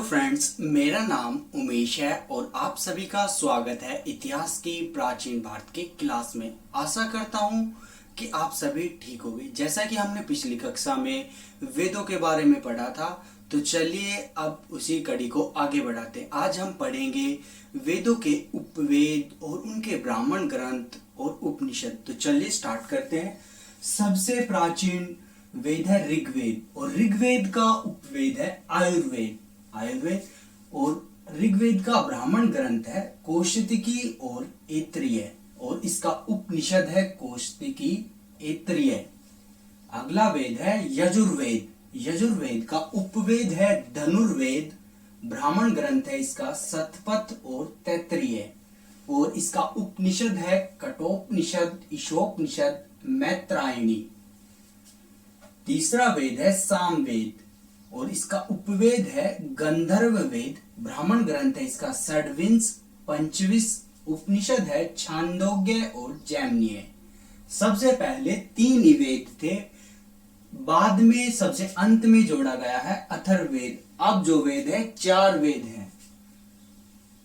Friends, मेरा नाम उमेश है और आप सभी का स्वागत है इतिहास की प्राचीन भारत की क्लास में। आशा करता हूँ कि आप सभी ठीक होंगे। जैसा कि हमने पिछली कक्षा में वेदों के बारे में पढ़ा था, तो चलिए अब उसी कड़ी को आगे बढ़ाते हैं। आज हम पढ़ेंगे वेदों के उपवेद और उनके ब्राह्मण ग्रंथ और उपनिषद। तो चलिए स्टार्ट करते हैं। सबसे प्राचीन वेद है ऋग्वेद और ऋग्वेद का उपवेद है आयुर्वेद और ऋग्वेद का ब्राह्मण ग्रंथ है कौशिकी और ऐत्रेय और इसका उपनिषद है कौशिकी ऐत्रेय। अगला वेद है यजुर्वेद का उपवेद है धनुर्वेद। ब्राह्मण ग्रंथ है इसका शतपथ और तैत्तिरीय और इसका उपनिषद है कठोपनिषद, ईशोपनिषद, मैत्रायणी। तीसरा वेद है सामवेद और इसका उपवेद है गंधर्व वेद। ब्राह्मण ग्रंथ है इसका षड्विंश, पंचविंश। उपनिषद है छांदोग्य और जैमिनीय। सबसे पहले तीन ही वेद थे, बाद में सबसे अंत में जोड़ा गया है अथर्ववेद। अब जो वेद है चार वेद हैं।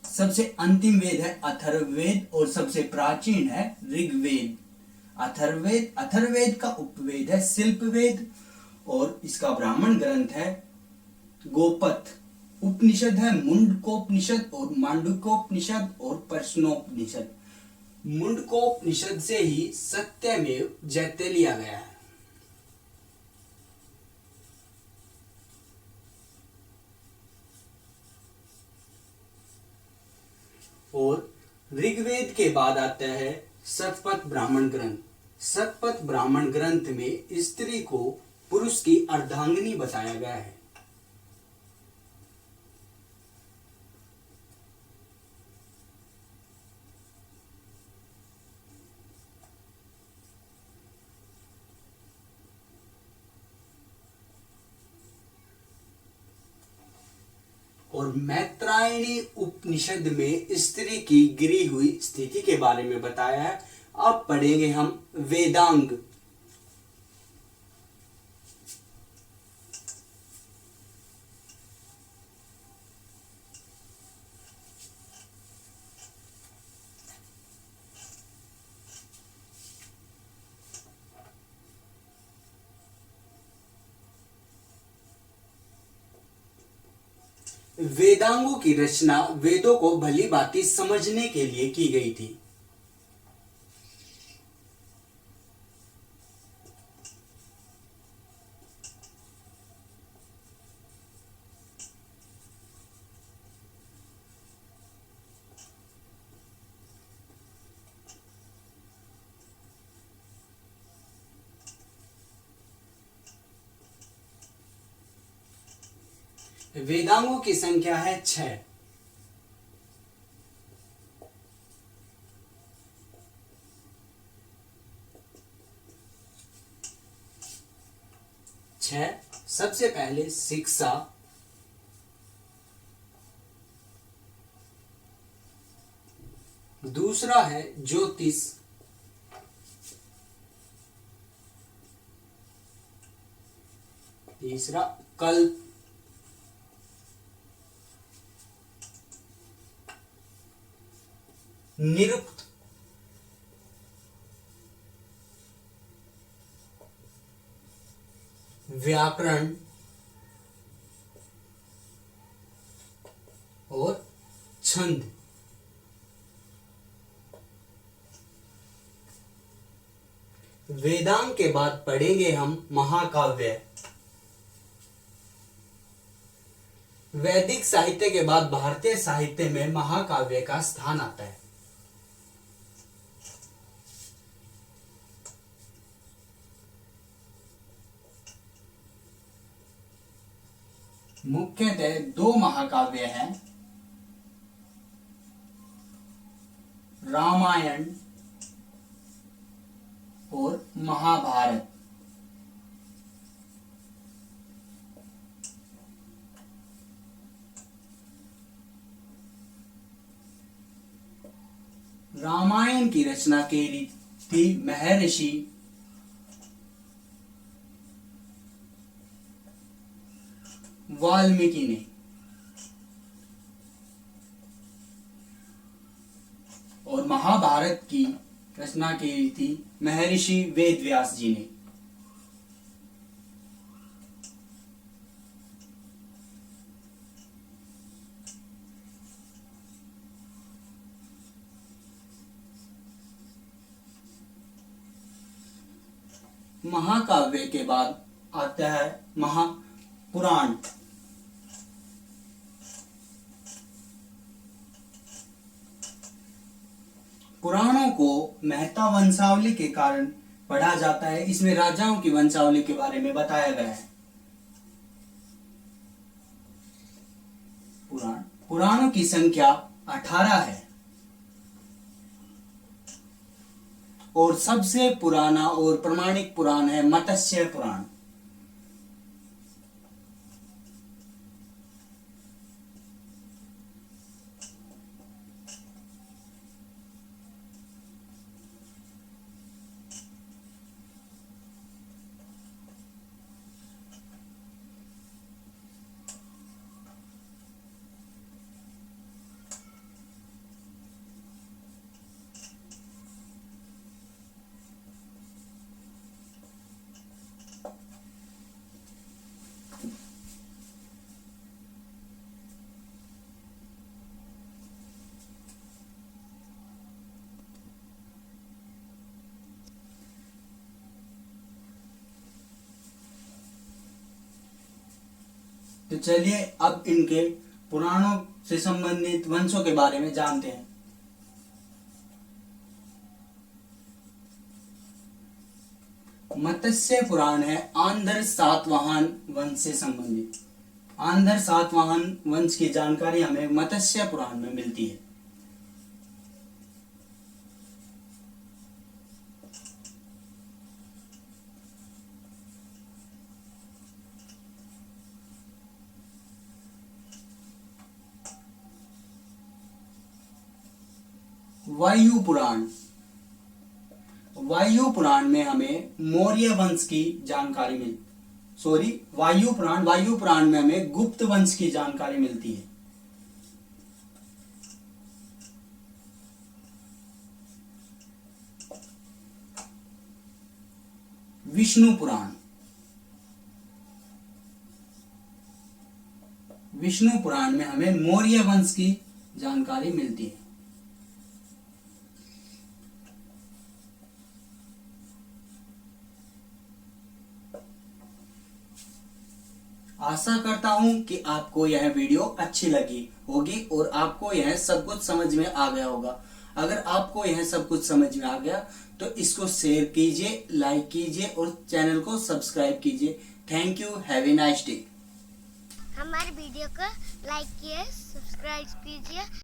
सबसे अंतिम वेद है अथर्ववेद और सबसे प्राचीन है ऋग्वेद। अथर्ववेद का उपवेद है शिल्पवेद और इसका ब्राह्मण ग्रंथ है गोपथ। उपनिषद है मुंडकोपनिषद और मांडुक्योपनिषद और प्रश्नोपनिषद। मुंडकोपनिषद से ही सत्यमेव जयते लिया गया है। और ऋग्वेद के बाद आता है शतपथ ब्राह्मण ग्रंथ। शतपथ ब्राह्मण ग्रंथ में स्त्री को पुरुष की अर्धांगिनी बताया गया है। और मैत्रायणी उपनिषद में स्त्री की गिरी हुई स्थिति के बारे में बताया है। अब पढ़ेंगे हम वेदांग। वेदांगों की रचना वेदों को भली भांति समझने के लिए की गई थी। वेदांगों की संख्या है 6। सबसे पहले शिक्षा, दूसरा है ज्योतिष, तीसरा कल्प, निरुक्त, व्याकरण और छंद। वेदांग के बाद पढ़ेंगे हम महाकाव्य। वैदिक साहित्य के बाद भारतीय साहित्य में महाकाव्य का स्थान आता है। मुख्यतः दो महाकाव्य हैं, रामायण और महाभारत। रामायण की रचना की थी महर्षि वाल्मीकि ने महाभारत की रचना की थी महर्षि वेद व्यास जी ने? महाकाव्य के बाद आता है महापुराण। पुराणों को मेहता वंशावली के कारण पढ़ा जाता है। इसमें राजाओं की वंशावली के बारे में बताया गया है। पुराणों की संख्या 18 है और सबसे पुराना और प्रमाणिक पुराण है मत्स्य पुराण। तो चलिए अब इनके पुराणों से संबंधित वंशों के बारे में जानते हैं। मत्स्य पुराण है आंध्र सातवाहन वंश से संबंधित। आंध्र सातवाहन वंश की जानकारी हमें मत्स्य पुराण में मिलती है। वायु पुराण। वायु पुराण में हमें मौर्य वंश की जानकारी वायु पुराण में हमें गुप्त वंश की जानकारी मिलती है। विष्णु पुराण। विष्णु पुराण में हमें मौर्य वंश की जानकारी मिलती है। आशा करता हूं कि आपको यह वीडियो अच्छी लगी होगी और आपको यह सब कुछ समझ में आ गया होगा। अगर आपको यह सब कुछ समझ में आ गया तो इसको शेयर कीजिए, लाइक कीजिए और चैनल को सब्सक्राइब कीजिए। Thank you, have a nice day. हमारे वीडियो को लाइक कीजिए, सब्सक्राइब कीजिए।